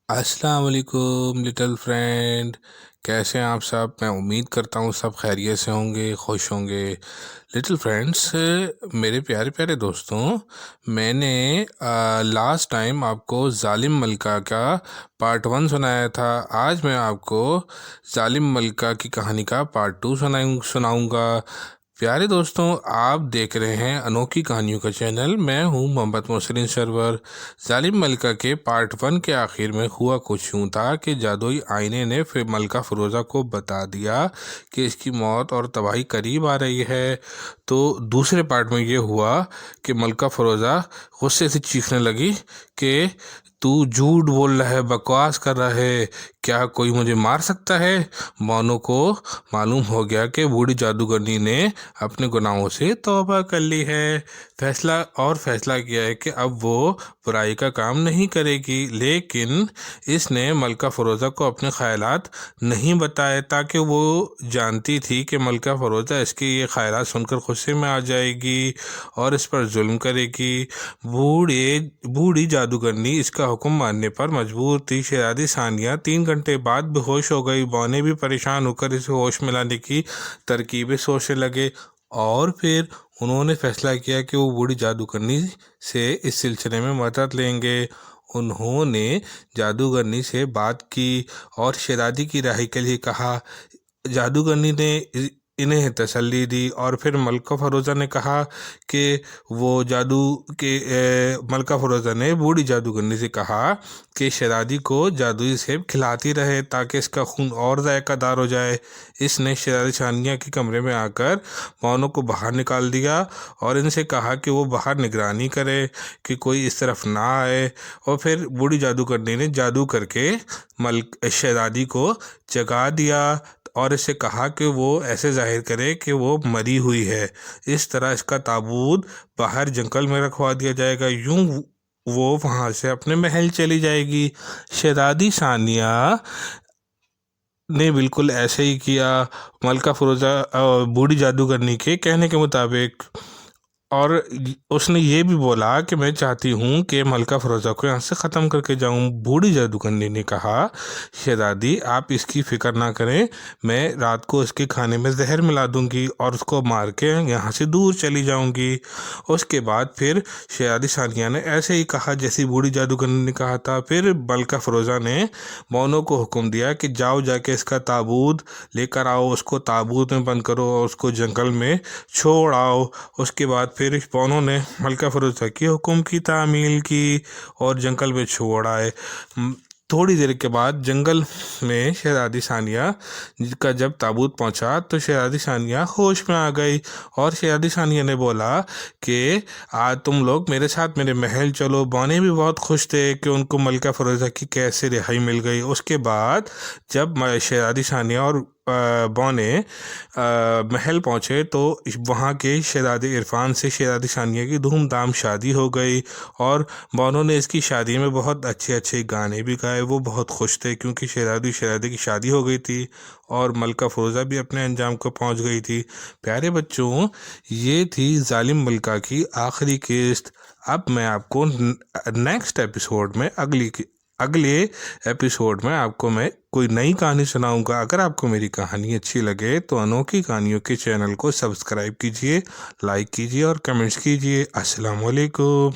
السلام علیکم little friend, کیسے ہیں آپ سب؟ میں امید کرتا ہوں سب خیریت سے ہوں گے، خوش ہوں گے۔ لٹل فرینڈس، میرے پیارے پیارے دوستوں، میں نے لاسٹ ٹائم آپ کو ظالم ملکہ کا پارٹ 1 سنایا تھا۔ آج میں آپ کو ظالم ملکہ کی کہانی کا پارٹ 2 سناؤں گا۔ پیارے دوستوں، آپ دیکھ رہے ہیں انوکھی کہانیوں کا چینل۔ میں ہوں محمد محسن سرور۔ ظالم ملکہ کے پارٹ 1 کے آخر میں ہوا کچھ یوں تھا کہ جادوئی آئینے نے پھر ملکہ فیروزہ کو بتا دیا کہ اس کی موت اور تباہی قریب آ رہی ہے۔ تو دوسرے پارٹ میں یہ ہوا کہ ملکہ فیروزہ غصے سے چیخنے لگی کہ تو جھوٹ بول رہا ہے، بکواس کر رہا ہے، کیا کوئی مجھے مار سکتا ہے؟ بانو کو معلوم ہو گیا کہ بوڑھی جادوگرنی نے اپنے گناہوں سے توبہ کر لی ہے، فیصلہ کیا ہے کہ اب وہ برائی کا کام نہیں کرے گی۔ لیکن اس نے ملکہ فیروزہ کو اپنے خیالات نہیں بتائے، تاکہ وہ جانتی تھی کہ ملکہ فیروزہ اس کے یہ خیالات سن کر غصے میں آ جائے گی اور اس پر ظلم کرے گی۔ بوڑھی جادوگرنی اس کا حکم ماننے پر مجبور تھی۔ شہزادی ثانیہ 3 گھنٹے بعد بے ہوش ہو گئی۔ بونے بھی پریشان ہو کر اسے ہوش میں لانے کی ترکیبیں سوچنے لگے، اور پھر انہوں نے فیصلہ کیا کہ وہ بوڑھی جادوگرنی سے اس سلسلے میں مدد لیں گے۔ انہوں نے جادوگرنی سے بات کی اور شہزادی کی رہائی کے لیے کہا۔ جادوگرنی نے انہیں تسلی دی، اور پھر ملکہ فیروزہ نے کہا کہ ملکہ فیروزہ نے بوڑھی جادوگرنی سے کہا کہ شہزادی کو جادوئی سیب کھلاتی رہے تاکہ اس کا خون اور ذائقہ دار ہو جائے۔ اس نے شہزادی ثانیہ کے کمرے میں آ کر بانو کو باہر نکال دیا اور ان سے کہا کہ وہ باہر نگرانی کرے کہ کوئی اس طرف نہ آئے، اور پھر بوڑھی جادوگرنی نے جادو کر کے شہزادی کو جگا دیا اور اس سے کہا کہ وہ ایسے ظاہر کرے کہ وہ مری ہوئی ہے۔ اس طرح اس کا تابوت باہر جنگل میں رکھوا دیا جائے گا، یوں وہ وہاں سے اپنے محل چلی جائے گی۔ شہزادی ثانیہ نے بالکل ایسے ہی کیا، ملکہ فیروزہ بوڑھی جادوگرنی کے کہنے کے مطابق، اور اس نے یہ بھی بولا کہ میں چاہتی ہوں کہ ملکہ فیروزہ کو یہاں سے ختم کر کے جاؤں۔ بوڑھی جادوگرنی نے کہا، شہزادی آپ اس کی فکر نہ کریں، میں رات کو اس کے کھانے میں زہر ملا دوں گی اور اس کو مار کے یہاں سے دور چلی جاؤں گی۔ اس کے بعد پھر شہزادی ثانیہ نے ایسے ہی کہا جیسے بوڑھی جادوگرنی نے کہا تھا۔ پھر ملکہ فیروزہ نے بانو کو حکم دیا کہ جا کے اس کا تابوت لے کر آؤ، اس کو تابوت میں بند کرو اور اس کو جنگل میں چھوڑ آؤ۔ اس کے بعد پھر بانو نے ملکہ فیروزہ کے حکم کی تعمیل کی اور جنگل میں چھوڑ آئے۔ تھوڑی دیر کے بعد جنگل میں شہزادی ثانیہ کا جب تابوت پہنچا تو شہزادی ثانیہ ہوش میں آ گئی، اور شہزادی ثانیہ نے بولا کہ آج تم لوگ میرے ساتھ میرے محل چلو۔ بانے بھی بہت خوش تھے کہ ان کو ملکہ فیروزہ کی کیسے رہائی مل گئی۔ اس کے بعد جب شہزادی ثانیہ اور بانے محل پہنچے تو وہاں کے شہزادے عرفان سے شہزادی ثانیہ کی دھوم دھام شادی ہو گئی، اور بانو نے اس کی شادی میں بہت اچھے گانے بھی گائے۔ وہ بہت خوش تھے کیونکہ شہزادی کی شادی ہو گئی تھی اور ملکہ فیروزہ بھی اپنے انجام کو پہنچ گئی تھی۔ پیارے بچوں، یہ تھی ظالم ملکہ کی آخری قسط۔ اب میں آپ کو نیکسٹ ایپیسوڈ میں اگلے ایپیسوڈ میں آپ کو میں کوئی نئی کہانی سناؤں گا۔ اگر آپ کو میری کہانی اچھی لگے تو انوکھی کہانیوں کے چینل کو سبسکرائب کیجیے، لائک کیجیے اور کمنٹس کیجیے۔ السلام علیکم۔